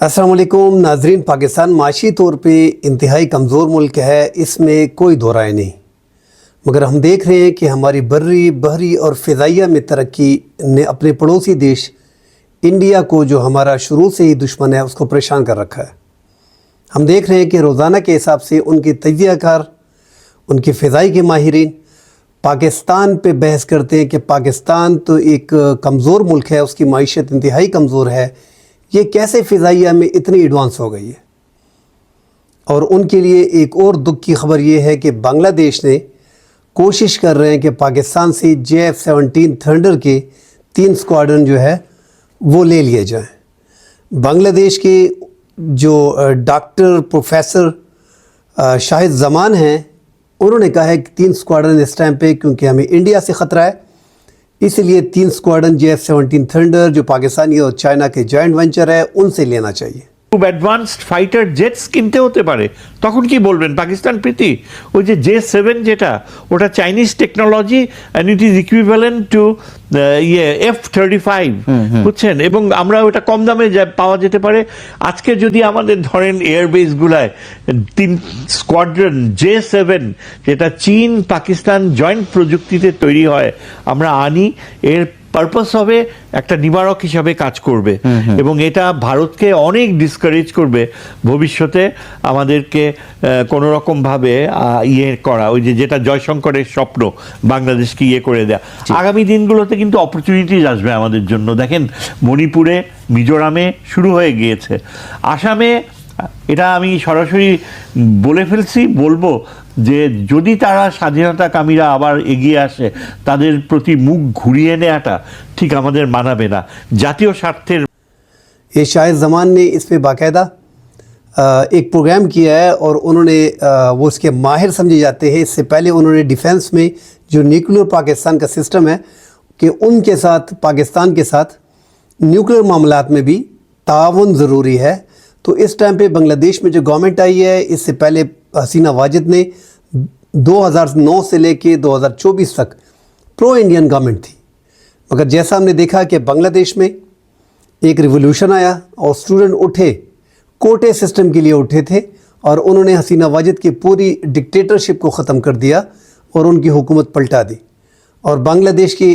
अस्सलाम वालेकुम नाजरीन। पाकिस्तान माशी तौर पे इंतहाई कमज़ोर मुल्क है, इसमें कोई दो राय नहीं, मगर हम देख रहे हैं कि हमारी बर्री बहरी और फ़िज़ाइया में तरक्की ने अपने पड़ोसी देश इंडिया को, जो हमारा शुरू से ही दुश्मन है, उसको परेशान कर रखा है। हम देख रहे हैं कि रोज़ाना के हिसाब से उनके तजियाकार, उनके फ़िज़ाई के माहिरीन पाकिस्तान पे बहस करते हैं कि पाकिस्तान तो एक कमज़ोर मुल्क है, उसकी माइशत इंतहाई कमज़ोर है, ये कैसे फ़िज़ाइया में इतनी एडवांस हो गई है। और उनके लिए एक और दुख की ख़बर ये है कि बांग्लादेश ने कोशिश कर रहे हैं कि पाकिस्तान से JF-17 थंडर के 3 स्क्वाड्रन जो है वो ले लिए जाएं। बांग्लादेश के जो डॉक्टर प्रोफेसर शाहिद ज़मान हैं, उन्होंने कहा है कि 3 स्क्वाड्रन इस टाइम पे, क्योंकि हमें इंडिया से ख़तरा है, इसलिए 3 स्क्वाड्रन JF-17 थंडर जो पाकिस्तानी और चाइना के जॉइंट वेंचर है, उनसे लेना चाहिए। খুব অ্যাডভান্সড ফাইটার জেটস কিনতে হতে পারে, তখন কি বলবেন পাকিস্তান প্রীতি? ওই যে J7 যেটা, ওটা Chinese technology and it is equivalent to F-35, বুঝছেন? এবং আমরা ওটা কম দামে পাওয়া যেতে পারে। আজকে যদি আমাদের ধরেন এয়ারবেসগুলায় 3 স্কোয়াড্রন J7 যেটা চীন পাকিস্তান জয়েন্ট প্রযুক্তিতে তৈরি হয় আমরা আনি, এর পারপাস হবে একটা নিবারক হিসাবে কাজ করবে এবং এটা ভারতকে অনেক ডিসকারেজ করবে ভবিষ্যতে আমাদেরকে কোনো রকমভাবে ইয়ে করা, ওই যে যেটা জয়শঙ্করের স্বপ্ন বাংলাদেশকে ইয়ে করে দেয়া। আগামী দিনগুলোতে কিন্তু অপরচুনিটিজ আসবে আমাদের জন্য। দেখেন মণিপুরে, মিজোরামে শুরু হয়ে গিয়েছে, আসামে এটা আমি সরাসরি বলে ফেলছি, বলবো যে যদি তারা স্বাধীনতাকামীরা আবার এগিয়ে আসে, তাদের প্রতি মুখ ঘুরিয়ে নেওয়াটা ঠিক আমাদের মানাবে না। জাতীয় স্বার্থের ये शाहिद ज़मान ने इस पे बाकायदा एक प्रोग्राम किया है और उन्होंने वो इसके माहिर समझे जाते हैं। इससे पहले उन्होंने डिफेंस में जो न्यूक्लियर पाकिस्तान का सिस्टम है कि उनके साथ, पाकिस्तान के साथ न्यूक्लियर मामलात में भी ताउन ज़रूरी है। तो इस टाइम पे बांग्लादेश में जो गवर्नमेंट आई है, इससे पहले हसीना वाजिद ने 2009 से लेके 2024 तक प्रो इंडियन गवर्नमेंट थी, मगर जैसा हमने देखा कि बांग्लादेश में एक रिवोल्यूशन आया और स्टूडेंट उठे, कोटे सिस्टम के लिए उठे थे और उन्होंने हसीना वाजिद की पूरी डिक्टेटरशिप को ख़त्म कर दिया और उनकी हुकूमत पलटा दी। और बांग्लादेश की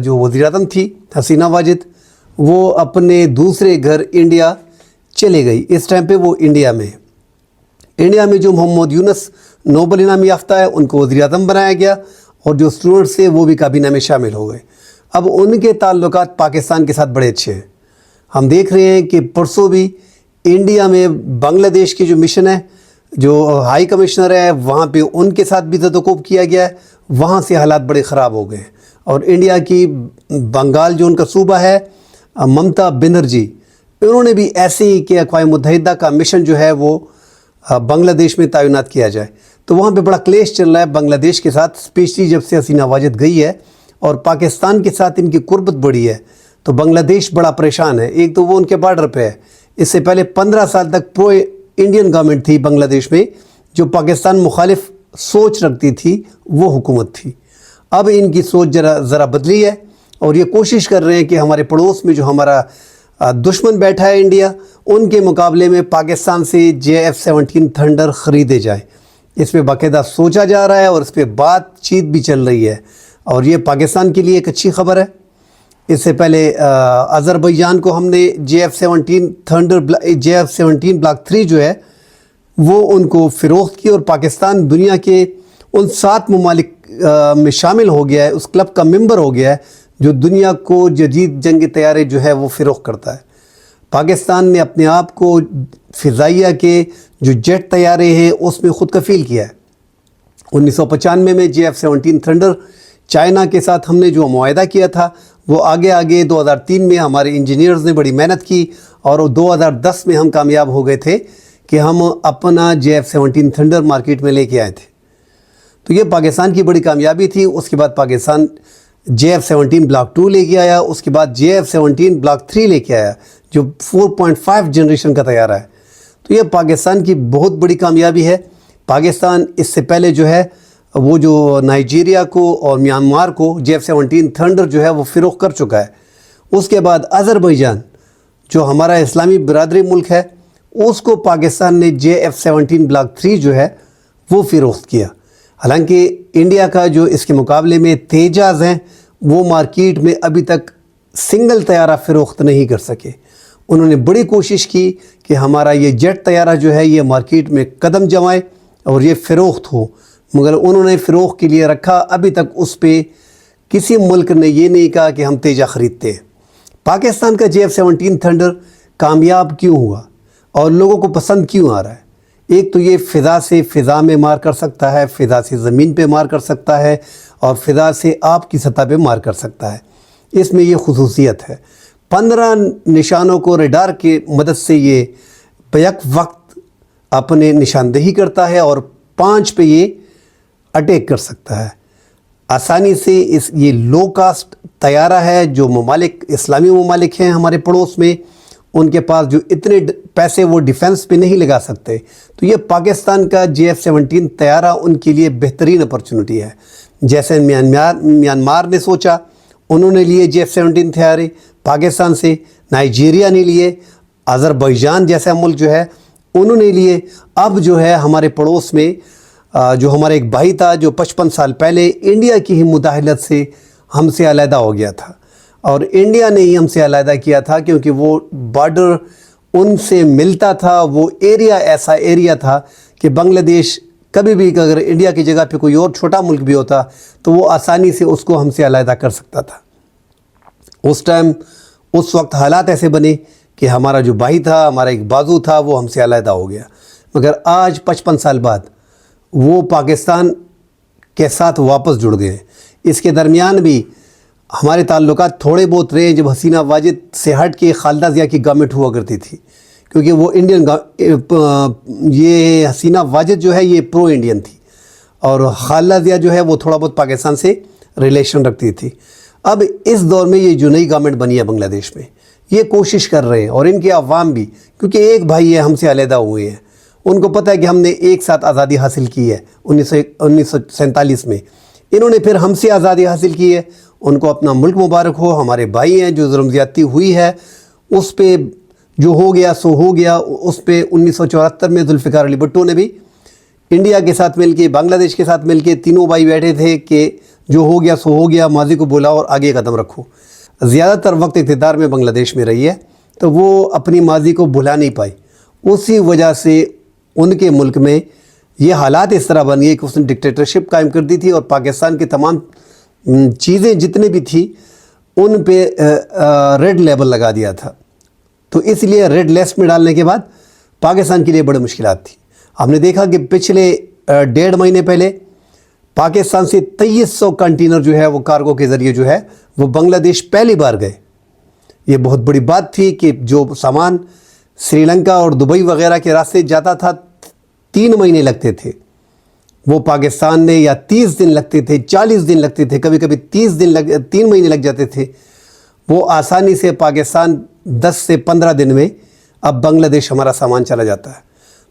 जो वज़ीर-ए-आज़म थी हसीना वाजिद, वो अपने दूसरे घर इंडिया चले गई। इस टाइम पे वो इंडिया में है। इंडिया में जो मोहम्मद यूनुस नोबल इनामी याफ्ता है, उनको वज़ीर-ए-आज़म बनाया गया और जो स्टूडेंट्स थे वो भी काबीना में शामिल हो गए। अब उनके ताल्लुकात पाकिस्तान के साथ बड़े अच्छे हैं। हम देख रहे हैं कि परसों भी इंडिया में बांग्लादेश की जो मिशन है, जो हाई कमिश्नर है, वहाँ पे उनके साथ भी ज़दोकोब किया गया है। वहाँ से हालात बड़े ख़राब हो गए और इंडिया की बंगाल जो उनका सूबा है, ममता बनर्जी, उन्होंने भी ऐसे ही कि अक़वाम मुत्तहिदा का मिशन जो है वो बांग्लादेश में तैनात किया जाए। तो वहाँ पे बड़ा क्लेश चल रहा है बांग्लादेश के साथ, स्पेशली जब से हसीना वाजिद गई है और पाकिस्तान के साथ इनकी कुर्बत बढ़ी है, तो बांग्लादेश बड़ा परेशान है। एक तो वो उनके बॉर्डर पे है, इससे पहले 15 साल तक प्रो इंडियन गवर्नमेंट थी बांग्लादेश में, जो पाकिस्तान मुखालिफ सोच रखती थी, वो हुकूमत थी। अब इनकी सोच ज़रा बदली है और ये कोशिश कर रहे हैं कि हमारे पड़ोस में जो हमारा दुश्मन बैठा है इंडिया, उनके मुकाबले में पाकिस्तान से JF-17 थंडर ख़रीदे जाए। इस पर बाकायदा सोचा जा रहा है और इस पर बातचीत भी चल रही है और ये पाकिस्तान के लिए एक अच्छी ख़बर है। इससे पहले अज़रबैजान को हमने JF-17 ब्लॉक 3 जो है वो उनको फ़रोख्त की और पाकिस्तान दुनिया के उन 7 ममालिक में शामिल हो गया है, उस क्लब का मेंबर हो गया है जो दुनिया को जदीद जंगी तैयारे जो है वो फ़रोख्त करता है। पाकिस्तान ने अपने आप को फ़िज़ाइया के जो जेट तैयारे हैं उसमें ख़ुद कफ़ील किया है। 1995 में JF-17 थंडर चाइना के साथ हमने जो मुआहदा किया था, वो आगे 2003 में हमारे इंजीनियर्स ने बड़ी मेहनत की और 2010 में हम कामयाब हो गए थे कि हम अपना JF-17 थंडर मार्केट में लेके आए थे। तो ये पाकिस्तान की बड़ी कामयाबी थी। उसके बाद पाकिस्तान JF-17 ब्लॉक 2 लेके आया, उसके बाद JF-17 ब्लॉक 3 लेके आया जो 4.5 जनरेशन का तैयारा है। तो ये पाकिस्तान की बहुत बड़ी कामयाबी है। पाकिस्तान इससे पहले जो है वो जो नाइजीरिया को और म्यांमार को JF-17 थंडर जो है वो फ़रोख्त कर चुका है। उसके बाद अज़रबैजान जो हमारा इस्लामी बिरादरी मुल्क है उसको पाकिस्तान ने JF-17 ब्लॉक 3 जो है वो फ़रोख्त किया। हालांकि इंडिया का जो इसके मुकाबले में तेजाज़ हैं वो मार्केट में अभी तक सिंगल तैयारा फ़रोख्त नहीं कर सके। उन्होंने बड़ी कोशिश की कि हमारा ये जेट तैयारा जो है ये मार्केट में कदम जमाए और ये फ़रोख्त हो, मगर उन्होंने फ़रोख्त के लिए रखा। अभी तक उस पे किसी मुल्क ने ये नहीं कहा कि हम तेजा ख़रीदते हैं। पाकिस्तान का JF-17 थंडर कामयाब क्यों हुआ और लोगों को पसंद क्यों आ रहा है? एक तो ये फ़िज़ा से फ़िज़ा में मार कर सकता है, फ़िज़ा से ज़मीन पे मार कर सकता है और फ़िज़ा से आप की सतह पे मार कर सकता है। इसमें ये खुसूसियत है। 15 निशानों को रडार की मदद से ये बैक वक्त अपने निशानदेही करता है और 5 पे ये अटैक कर सकता है आसानी से। ये लो कास्ट तैयारा है। जो ममालिक इस्लामी ममालिक हैं हमारे पड़ोस में, उनके पास जो इतने पैसे वो डिफेंस पे नहीं लगा सकते, तो ये पाकिस्तान का JF-17 तैयारा उनके लिए बेहतरीन अपॉर्चुनिटी है। जैसे म्यांमार ने सोचा, उन्होंने लिए JF-17 तैयारे पाकिस्तान से, नाइजीरिया ने लिए, अज़रबैजान जैसा मुल्क जो है उन्होंने लिए। अब जो है हमारे पड़ोस में जो हमारा एक भाई था जो 55 साल पहले इंडिया की ही मुदाखलत से हमसे अलहदा हो गया था, और इंडिया ने ही हमसे अलहदा किया था क्योंकि वो बॉर्डर उनसे मिलता था। वो एरिया ऐसा एरिया था कि बांग्लादेश कभी भी अगर इंडिया की जगह पे कोई और छोटा मुल्क भी होता तो वो आसानी से उसको हमसे अलहदा कर सकता था। उस वक्त हालात ऐसे बने कि हमारा जो भाई था, हमारा एक बाजू था, वो हमसे अलहदा हो गया। मगर आज 55 साल बाद वो पाकिस्तान के साथ वापस जुड़ गए। इसके दरमियान भी हमारे ताल्लुकात थोड़े बहुत रहे जब हसीना वाजिद से हट के खालिदा ज़िया की गवर्नमेंट हुआ करती थी, क्योंकि वो ये हसीना वाजिद जो है ये प्रो इंडियन थी और खालिदा ज़िया जो है वो थोड़ा बहुत पाकिस्तान से रिलेशन रखती थी। अब इस दौर में ये जो नई गवर्नमेंट बनी है बांग्लादेश में, ये कोशिश कर रहे हैं और इनके अवाम भी, क्योंकि एक भाई है हमसे अलहदा हुए हैं, उनको पता है कि हमने एक साथ आज़ादी हासिल की है 1947 में, इन्होंने फिर हमसे आज़ादी हासिल की है। उनको अपना मुल्क मुबारक हो। हमारे भाई हैं, जो जुल्म ज़्यादती हुई है उस पे जो हो गया सो हो गया। उस पे 1974 में जुल्फ़िकार अली भुट्टो ने भी इंडिया के साथ मिलके, बांग्लादेश के साथ मिलके, तीनों भाई बैठे थे कि जो हो गया सो हो गया, माजी को बुलाओ और आगे कदम रखो। ज़्यादातर वक्त इक़्तिदार में बांग्लादेश में रही है तो वो अपनी माजी को भुला नहीं पाई। उसी वजह से उनके मुल्क में ये हालात इस तरह बन गए कि उसने डिक्टेटरशिप कायम कर दी थी और पाकिस्तान की तमाम चीज़ें जितनी भी थी उन पे रेड लेबल लगा दिया था। तो इसलिए रेड लिस्ट में डालने के बाद पाकिस्तान के लिए बड़ी मुश्किलात थी। हमने देखा कि पिछले 1.5 महीने पहले पाकिस्तान से 2300 कंटेनर जो है वो कार्गो के ज़रिए जो है वो बांग्लादेश पहली बार गए। ये बहुत बड़ी बात थी कि जो सामान श्रीलंका और दुबई वगैरह के रास्ते जाता था 3 महीने लगते थे, वो पाकिस्तान में या 30 दिन लगते थे, 40 दिन लगते थे, कभी कभी 3 महीने लग जाते थे। वो आसानी से पाकिस्तान 10 से 15 दिन में अब बांग्लादेश हमारा सामान चला जाता है।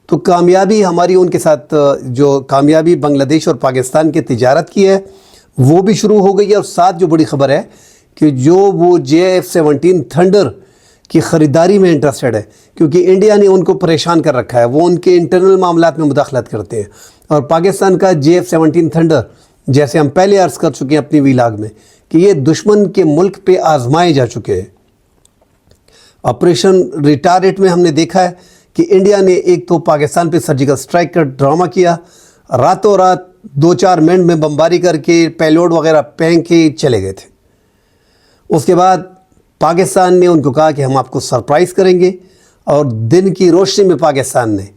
तो कामयाबी हमारी उनके साथ, जो कामयाबी बांग्लादेश और पाकिस्तान की तिजारत की है वो भी शुरू हो गई है। और साथ जो बड़ी ख़बर है कि जो वो JF-17 थंडर की ख़रीदारी में इंटरेस्टेड है, क्योंकि इंडिया ने उनको परेशान कर रखा है, वो उनके इंटरनल मामलात में मुदाखलत करते हैं। और पाकिस्तान का JF-17 थंडर, जैसे हम पहले अर्ज़ कर चुके हैं अपनी वीलाग में, कि ये दुश्मन के मुल्क पे आजमाए जा चुके हैं। ऑपरेशन रिटारेट में हमने देखा है कि इंडिया ने एक तो पाकिस्तान पे सर्जिकल स्ट्राइक का ड्रामा किया, रातों रात 2-4 मिनट में बमबारी करके पेलोड वगैरह फेंक के चले गए थे। उसके बाद पाकिस्तान ने उनको कहा कि हम आपको सरप्राइज़ करेंगे, और दिन की रोशनी में पाकिस्तान ने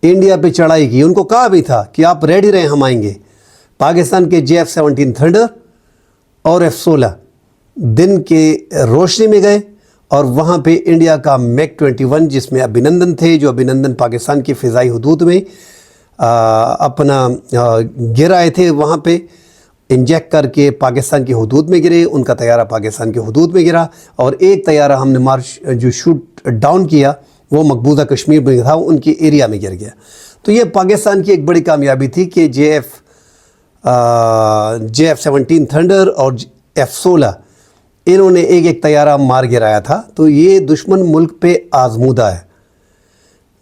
इंडिया पे चढ़ाई की। उनको कहा भी था कि आप रेडी रहें, हम आएंगे। पाकिस्तान के JF-17 थंडर और F-16 दिन के रोशनी में गए और वहाँ पे इंडिया का MiG-21, जिसमें अभिनंदन थे, जो अभिनंदन पाकिस्तान की फ़िज़ाई हदूद में अपना गिर आए थे, वहाँ पे इंजेक्ट करके पाकिस्तान की हदूद में गिरे। उनका तैयारा पाकिस्तान की हदूद में गिरा और एक तैयारा हमने जो शूट डाउन किया वो मकबूजा कश्मीर में था, उनकी एरिया में गिर गया। तो ये पाकिस्तान की एक बड़ी कामयाबी थी कि JF-17 थंडर और F-16 इन्होंने एक एक तैयारा मार गिराया था। तो ये दुश्मन मुल्क पे आजमूदा है।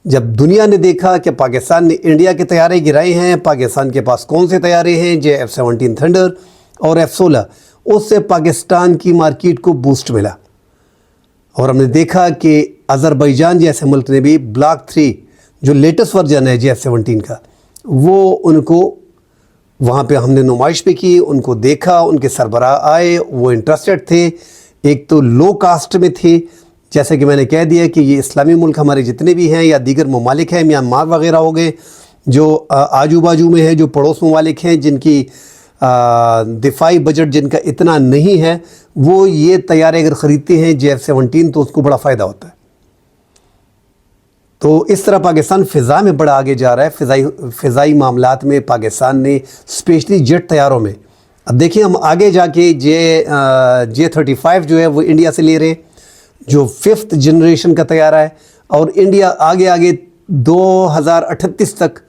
जब दुनिया ने देखा कि पाकिस्तान ने इंडिया के तैयारे गिराए हैं, पाकिस्तान के पास कौन से तैयारे हैं, JF-17 थंडर और F-16, उससे पाकिस्तान की मार्केट को बूस्ट मिला। और हमने देखा कि अज़रबैजान जैसे मुल्क ने भी ब्लॉक 3 जो लेटेस्ट वर्जन है JF-17 का, वो उनको वहाँ पे हमने नुमाइश पे की, उनको देखा, उनके सरबराह आए, वो इंटरेस्टेड थे। एक तो लो कास्ट में थे, जैसे कि मैंने कह दिया कि ये इस्लामी मुल्क हमारे जितने भी हैं या दीगर ममालिक हैं, म्यांमार वगैरह हो गए जो आजू बाजू में हैं, जो पड़ोस ममालिक हैं जिनकी दिफाई बजट जिनका इतना नहीं है, वो ये तैयारे अगर ख़रीदते हैं JF-17 तो उसको बड़ा फ़ायदा होता है। तो इस तरह पाकिस्तान फ़िज़ा में बड़ा आगे जा रहा है। फ़िज़ाई मामलात में पाकिस्तान ने स्पेशली जेट तैयारों में, अब देखिए हम आगे जाके J-35 जो है वो इंडिया से ले रहे हैं, जो 5th जनरेशन का तैयारा है, और इंडिया आगे आगे 2038 तक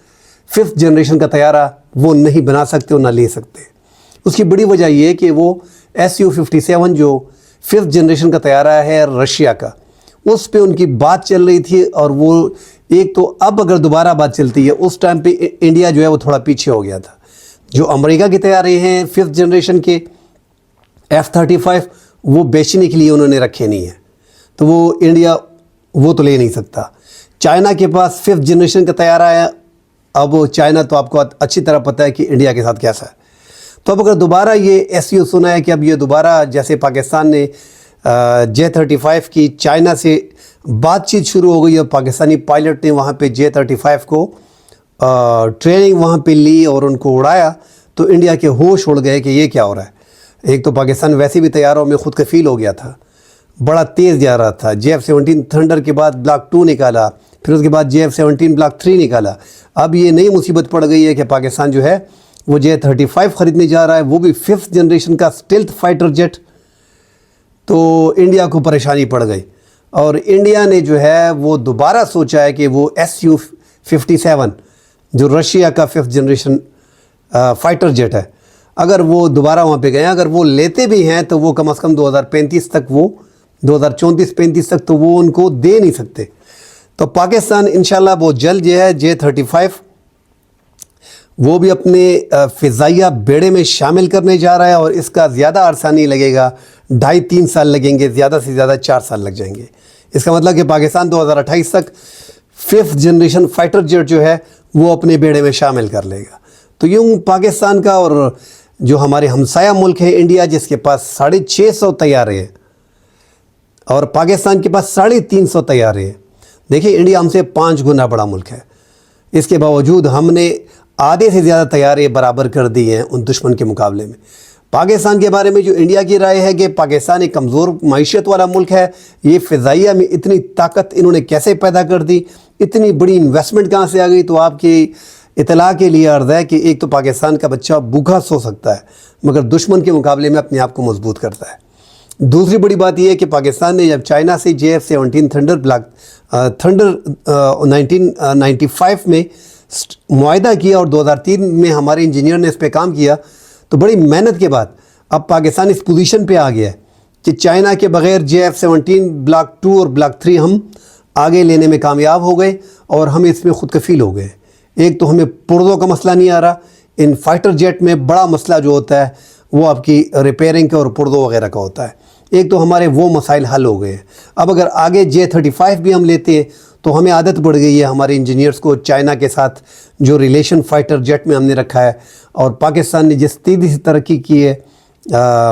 5th जनरेशन का तैयारा वो नहीं बना सकते और ना ले सकते। उसकी बड़ी वजह ये है कि वो Su-57 जो 5th जनरेशन का तैयारा है रशिया का, उस पे उनकी बात चल रही थी, और वो एक तो अब अगर दोबारा बात चलती है, उस टाइम पे इंडिया जो है वो थोड़ा पीछे हो गया था। जो अमेरिका के तैयारे हैं 5th जनरेशन के F-35, वो बेचने के लिए उन्होंने रखे नहीं हैं, तो वो इंडिया वो तो ले नहीं सकता। चाइना के पास 5th जनरेशन का तैयारा है। अब चाइना तो आपको अच्छी तरह पता है कि इंडिया के साथ कैसा है। तो अब अगर दोबारा ये SU सुना है कि अब ये दोबारा जैसे पाकिस्तान ने J-35 की चाइना से बातचीत शुरू हो गई, और पाकिस्तानी पायलट ने वहाँ पे J-35 को ट्रेनिंग वहाँ पे ली और उनको उड़ाया, तो इंडिया के होश उड़ गए कि ये क्या हो रहा है। एक तो पाकिस्तान वैसे भी तैयारों में खुद कफील हो गया था, बड़ा तेज़ जा रहा था। JF-17 थंडर के बाद ब्लॉक 2 निकाला, फिर उसके बाद JF-17 ब्लॉक 3 निकाला। अब ये नई मुसीबत पड़ गई है कि पाकिस्तान जो है वो J-35 ख़रीदने जा रहा है, वो भी 5th जनरेशन का स्टेल्थ फाइटर जेट। तो इंडिया को परेशानी पड़ गई, और इंडिया ने जो है वो दोबारा सोचा है कि वो Su-57 जो रशिया का 5th जनरेशन फाइटर जेट है, अगर वो दोबारा वहाँ पे गए, अगर वो लेते भी हैं तो वो कम से कम 2035 तक, वो 2034-35 तक तो वो उनको दे नहीं सकते। तो पाकिस्तान इंशाल्लाह बहुत जल्द जो है J-35 वो भी अपने फ़िज़ाइया बेड़े में शामिल करने जा रहा है, और इसका ज़्यादा अरसा नहीं लगेगा, 2.5-3 साल लगेंगे, ज़्यादा से ज़्यादा 4 साल लग जाएंगे। इसका मतलब कि पाकिस्तान 2028 तक 5th जनरेशन फाइटर जेट जो है वो अपने बेड़े में शामिल कर लेगा। तो यूँ पाकिस्तान का, और जो हमारे हमसाया मुल्क है इंडिया, जिसके पास 650 तैयारे हैं, और पाकिस्तान के पास 350 तैयारे हैं। देखिए इंडिया हमसे 5 गुना बड़ा मुल्क है, इसके बावजूद हमने आधे से ज़्यादा तैयारे बराबर कर दिए हैं उन दुश्मन के मुकाबले में। पाकिस्तान के बारे में जो इंडिया की राय है कि पाकिस्तान एक कमज़ोर मैशियत वाला मुल्क है, ये फ़िज़ाइया में इतनी ताकत इन्होंने कैसे पैदा कर दी, इतनी बड़ी इन्वेस्टमेंट कहाँ से आ गई। तो आपकी इतला के लिए अर्ज़ है कि एक तो पाकिस्तान का बच्चा भूखा सो सकता है, मगर दुश्मन के मुकाबले में अपने आप को मजबूत करता है। दूसरी बड़ी बात यह है कि पाकिस्तान ने जब चाइना से JF-17 थंडर 1995 में मुआहदा किया, और 2003 में हमारे इंजीनियर ने इस पर काम किया, तो बड़ी मेहनत के बाद अब पाकिस्तान इस पोजीशन पे आ गया है कि चाइना के बग़ैर JF-17 ब्लॉक 2 और ब्लॉक 3 हम आगे लेने में कामयाब हो गए, और हम इसमें खुद कफील हो गए। एक तो हमें पुर्ज़ों का मसला नहीं आ रहा, इन फाइटर जेट में बड़ा मसला जो होता है वो आपकी रिपेयरिंग का और पुर्ज़ों वगैरह का होता है। एक तो हमारे वो मसाइल हल हो गए हैं। अब अगर आगे J-35 भी हम लेते हैं तो हमें आदत पड़ गई है हमारे इंजीनियर्स को चाइना के साथ जो रिलेशन फाइटर जेट में हमने रखा है, और पाकिस्तान ने जिस तेज़ी से तरक्की की है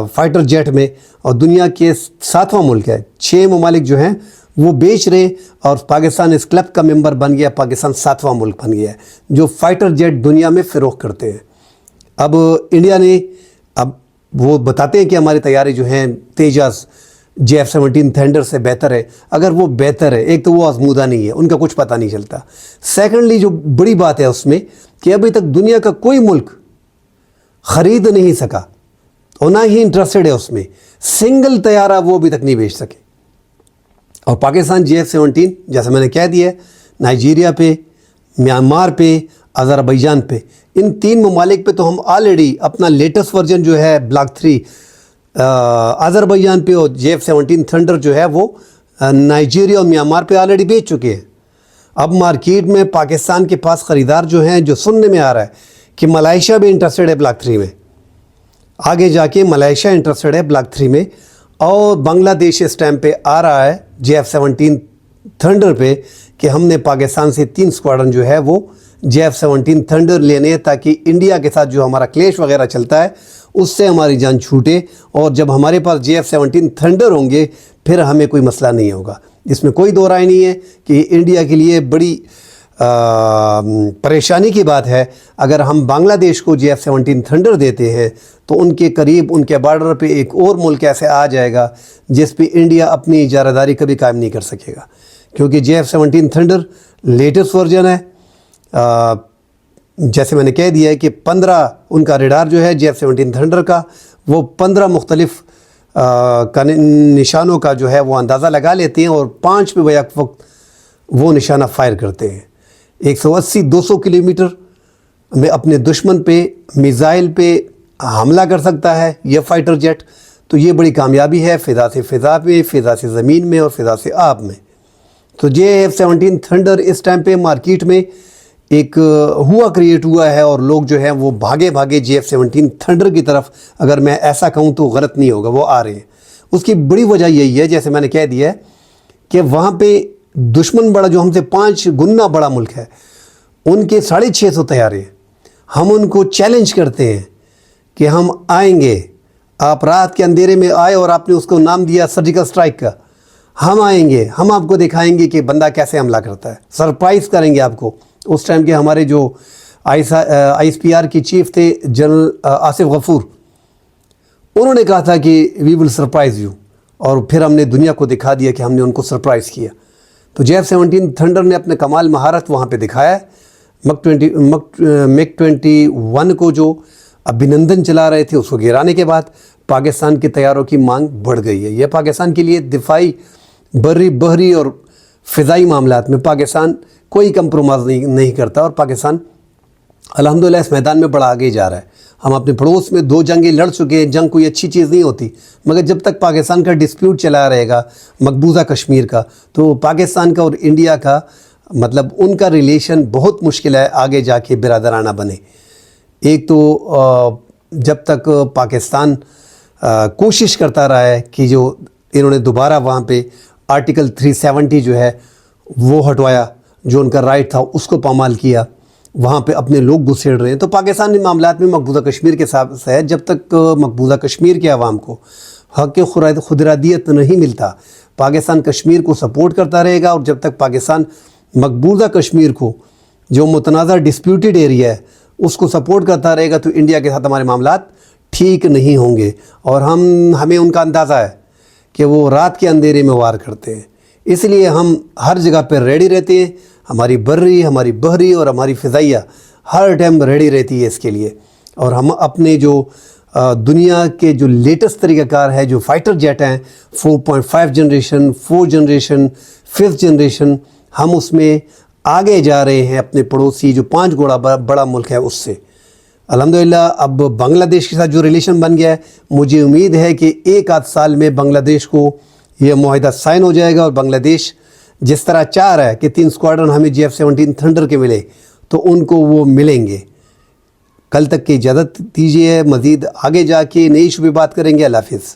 फाइटर जेट में, और दुनिया के 7वां मुल्क है, 6 ममालिक जो हैं वो बेच रहे, और पाकिस्तान इस क्लब का मेंबर बन गया। पाकिस्तान 7वां मुल्क बन गया है जो फाइटर जेट दुनिया में फ़रोख्त करते हैं। अब इंडिया ने, अब वो बताते हैं कि हमारे तैयारे जो हैं तेजस JF-17 थंडर से बेहतर है। अगर वो बेहतर है, एक तो वो आजमूदा नहीं है, उनका कुछ पता नहीं चलता। सेकेंडली जो बड़ी बात है उसमें कि अभी तक दुनिया का कोई मुल्क ख़रीद नहीं सका और ना ही इंटरेस्टेड है उसमें, सिंगल तैयारा वो अभी तक नहीं बेच सके। और पाकिस्तान JF-17 जैसे मैंने कह दिया है, नाइजीरिया पे, म्यांमार पे, अज़रबैजान पे, इन 3 ममालिक पे तो हम ऑलरेडी अपना लेटेस्ट वर्जन जो है ब्लॉक 3 अज़रबैजान पे और JF-17 थंडर जो है वो नाइजीरिया और म्यांमार पे ऑलरेडी बेच चुके हैं। अब मार्केट में पाकिस्तान के पास ख़रीदार जो हैं, जो सुनने में आ रहा है कि मलेशिया भी इंटरेस्टेड है ब्लॉक 3 में, आगे जाके मलेशिया इंटरेस्टेड है ब्लॉक 3 में, और बांग्लादेश इस टाइम पे आ रहा है JF-17 थंडर पे कि हमने पाकिस्तान से 3 स्क्वाड्रन जो है वो JF-17 थंडर लेने हैं, ताकि इंडिया के साथ जो हमारा क्लेश वगैरह चलता है उससे हमारी जान छूटे, और जब हमारे पास JF-17 थंडर होंगे फिर हमें कोई मसला नहीं होगा। इसमें कोई दो राय नहीं है कि इंडिया के लिए बड़ी परेशानी की बात है अगर हम बांग्लादेश को JF-17 थंडर देते हैं तो उनके करीब, उनके बॉर्डर पे एक और मुल्क ऐसे आ जाएगा जिस पे इंडिया अपनी इजारादारी कभी कायम नहीं कर सकेगा, क्योंकि JF-17 थंडर लेटेस्ट वर्जन है। जैसे मैंने कह दिया है कि 15 उनका रेडार जो है JF-17 थंडर का, वो 15 मुख्तलिफ निशानों का जो है वो अंदाज़ा लगा लेते हैं और 5 पे बैक वक्त वो निशाना फायर करते हैं। 180-200 किलोमीटर में अपने दुश्मन पे, मिज़ाइल पे हमला कर सकता है यह फ़ाइटर जेट। तो ये बड़ी कामयाबी है फ़िज़ा से फ़िज़ा में, फ़िज़ा से ज़मीन में और फ़िज़ा से आब में। तो JF-17 थंडर इस टाइम पे मार्केट में एक क्रिएट हुआ है और लोग जो हैं वो भागे भागे JF-17 थंडर की तरफ, अगर मैं ऐसा कहूँ तो गलत नहीं होगा, वो आ रहे हैं। उसकी बड़ी वजह यही है, जैसे मैंने कह दिया है, कि वहाँ पे दुश्मन बड़ा, जो हमसे 5 गुना बड़ा मुल्क है, उनके 650 तैयारे हैं। हम उनको चैलेंज करते हैं कि हम आएंगे, आप रात के अंधेरे में आए और आपने उसको नाम दिया सर्जिकल स्ट्राइक का, हम आएंगे, हम आपको दिखाएंगे कि बंदा कैसे हमला करता है, सरप्राइज़ करेंगे आपको। उस टाइम के हमारे जो ISPR की चीफ थे जनरल आसिफ गफूर, उन्होंने कहा था कि वी विल सरप्राइज़ यू, और फिर हमने दुनिया को दिखा दिया कि हमने उनको सरप्राइज़ किया। तो JF-17 थंडर ने अपने कमाल महारत वहाँ पे दिखाया है। MiG-21 को जो अभिनंदन चला रहे थे उसको गिराने के बाद पाकिस्तान के तैयारों की मांग बढ़ गई है। यह पाकिस्तान के लिए दिफाई, बर्री, बहरी और फ़िज़ाई मामलात में पाकिस्तान कोई कंप्रोमाइज़ नहीं करता, और पाकिस्तान अल्हम्दुलिल्लाह इस मैदान में बड़ा आगे जा रहा है। हम अपने पड़ोस में 2 जंगें लड़ चुके हैं, जंग कोई अच्छी चीज़ नहीं होती, मगर जब तक पाकिस्तान का डिस्प्यूट चला रहेगा मकबूजा कश्मीर का, तो पाकिस्तान का और इंडिया का मतलब उनका रिलेशन बहुत मुश्किल है आगे जाके बिरादराना बने। एक तो जब तक पाकिस्तान कोशिश करता रहा है कि जो इन्होंने दोबारा वहाँ पे आर्टिकल 370 जो है वो हटवाया, जो उनका राइट था उसको पामाल किया, वहाँ पे अपने लोग घुसेड़ रहे हैं। तो पाकिस्तानी मामलात में मकबूजा कश्मीर के साथ है, जब तक मकबूजा कश्मीर के अवाम को हक़ खुदरादियत नहीं मिलता, पाकिस्तान कश्मीर को सपोर्ट करता रहेगा। और जब तक पाकिस्तान मकबूजा कश्मीर को, जो मुतनाज़ा डिस्प्यूटेड एरिया है, उसको सपोर्ट करता रहेगा, तो इंडिया के साथ हमारे मामलात ठीक नहीं होंगे। और हमें उनका अंदाज़ा है कि वो रात के अंधेरे में वार करते हैं, इसलिए हम हर जगह पर रेडी रहते हैं। हमारी बर्री, हमारी बहरी और हमारी फ़िज़ाइया हर टाइम रेडी रहती है इसके लिए। और हम अपने जो दुनिया के जो लेटेस्ट तरीक़ाकार है, जो फ़ाइटर जेट हैं, 4.5 जनरेशन, 4 जनरेशन, 5th जनरेशन, हम उसमें आगे जा रहे हैं अपने पड़ोसी जो 5 गुना बड़ा मुल्क है उससे। अल्हम्दुलिल्लाह अब बांग्लादेश के साथ जो रिलेशन बन गया है, मुझे उम्मीद है कि 1 आध साल में बांग्लादेश को यह मुआहिदा साइन हो जाएगा, और बांग्लादेश जिस तरह चाह रहा है कि 3 स्क्वाड्रन हमें JF-17 थंडर के मिले, तो उनको वो मिलेंगे। कल तक की इजाज़त दीजिए, मज़ीद आगे जाके नई शुबे बात करेंगे। अल्लाह हाफ़िज़।